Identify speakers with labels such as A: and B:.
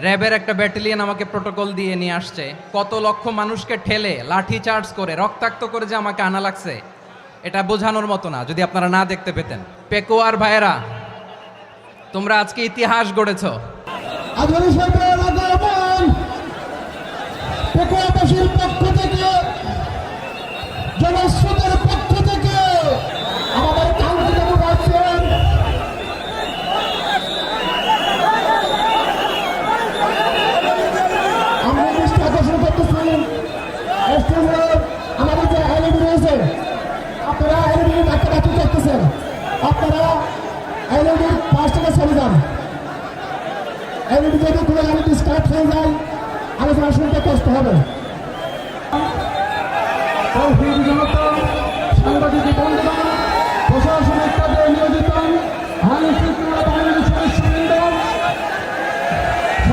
A: র্যাবের একটা ব্যাটালিয়ন আমাকে প্রোটোকল দিয়ে নিয়ে আসছে, কত লক্ষ মানুষকে ঠেলে লাঠি চার্জ করে রক্তাক্ত করে যে আমাকে আনা লাগছে, এটা বোঝানোর মতো না যদি আপনারা না দেখতে পেতেন। পেকুয়ার ভাইয়েরা, তোমরা আজকে ইতিহাস গড়েছো।
B: পেকুয়াবাসীর পক্ষ থেকে, জনস্রোতের পক্ষ থেকে আমাদের কাঙ্ক্ষিত আছেন আমরা দৃষ্টি আকর্ষণ করতেছি আমাদের যে এলইডি রয়েছে, আপনারা এলইডি বাকি করতেছেন, আপনারা এলইডির পাশ থেকে চলে যান। এলইডি যদি কোনো এলইডি স্টার্ট হয়ে যায় আলোচনা শুনতে কষ্ট হবে। সাংবাদিক